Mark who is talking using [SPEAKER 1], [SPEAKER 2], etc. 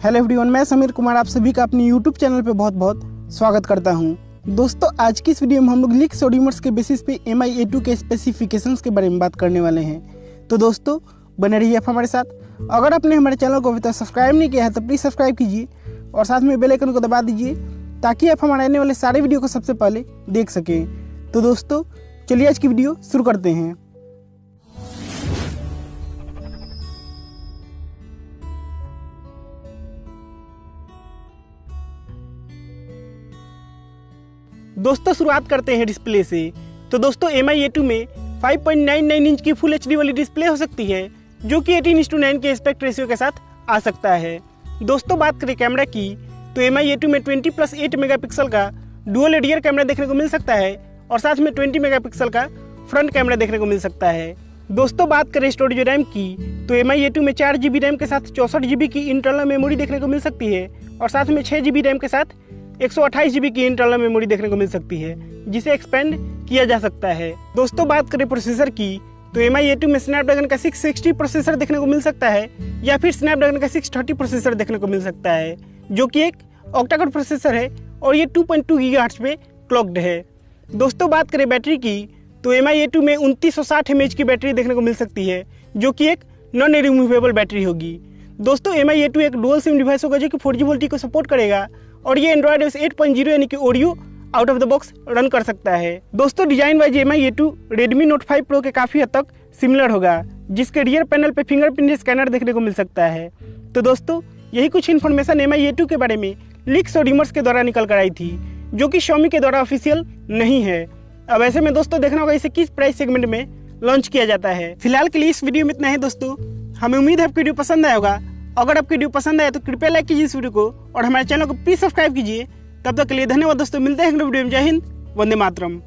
[SPEAKER 1] Hello everyone, मैं समीर कुमार आप सभी का अपने यूट्यूब चैनल पे बहुत बहुत स्वागत करता हूं। दोस्तों, आज की इस वीडियो में हम लोग लीक्स और रूमर्स के बेसिस पे MI A2 के स्पेसिफिकेशंस के बारे में बात करने वाले हैं। तो दोस्तों, बने रहिए आप हमारे साथ। अगर आपने हमारे चैनल को अभी तक सब्सक्राइब नहीं किया है तो प्लीज़ सब्सक्राइब कीजिए और साथ में बेल आइकन को दबा दीजिए ताकि आप हमारे आने वाले सारे वीडियो को सबसे पहले देख सकें। तो दोस्तों, चलिए आज की वीडियो शुरू करते हैं। दोस्तों, शुरुआत करते हैं डिस्प्ले से। तो दोस्तों, MI A2 में 5.99 इंच की फुल HD वाली डिस्प्ले हो सकती है जो कि 18:9 के एस्पेक्ट रेशियो के साथ आ सकता है। दोस्तों, बात करें कैमरा की तो MI A2 में 20+8 मेगापिक्सल का डुअल रियर कैमरा देखने को मिल सकता है और साथ में 20 मेगापिक्सल का फ्रंट कैमरा देखने को मिल सकता है। दोस्तों, बात करें स्टोरेज रैम की तो MI A2 में 4 GB रैम के साथ 64 GB की इंटरनल मेमोरी देखने को मिल सकती है और साथ में 6 GB रैम के साथ 128 GB की इंटरनल मेमोरी देखने को मिल सकती है जिसे एक्सपेंड किया जा सकता है। दोस्तों, बात करें प्रोसेसर की तो MI A2 में स्नैपड्रैगन का 660 प्रोसेसर देखने को मिल सकता है या फिर स्नैपड्रैगन का 630 प्रोसेसर देखने को मिल सकता है जो कि एक ऑक्टा-कोर प्रोसेसर है और ये 2.2 GHz पे क्लॉक्ड है। दोस्तों, बात करें बैटरी की तो MI A2 में 2960 mAh की बैटरी देखने को मिल सकती है जो कि एक नॉन रिमूवेबल बैटरी होगी। दोस्तों, MI A2 एक डुअल सिम डिवाइस होगा जो कि 4G वोल्टी को सपोर्ट करेगा और ये एंड्रॉइड OS 8.0 यानी कि audio out of the box run कर सकता है। दोस्तों, design wise MI A2 Redmi Note 5 Pro के काफ़ी हद तक सिमिलर होगा जिसके रियर पैनल पे फिंगरप्रिंट स्कैनर देखने को मिल सकता है। तो दोस्तों, यही कुछ इन्फॉर्मेशन MI A2 के बारे में लीक्स और रूमर्स के द्वारा निकल कर आई थी जो कि Xiaomi के द्वारा ऑफिशियल नहीं है। अब ऐसे में दोस्तों देखना होगा इसे किस प्राइस सेगमेंट में लॉन्च किया जाता है। फिलहाल के लिए इस वीडियो में इतना है दोस्तों। हमें उम्मीद है आपको वीडियो पसंद आया होगा। अगर आपको वीडियो पसंद आया तो कृपया लाइक कीजिए इस वीडियो को और हमारे चैनल को प्लीज सब्सक्राइब कीजिए। तब तक के लिए धन्यवाद दोस्तों, मिलते हैं अगले वीडियो में। जय हिंद, वंदे मातरम।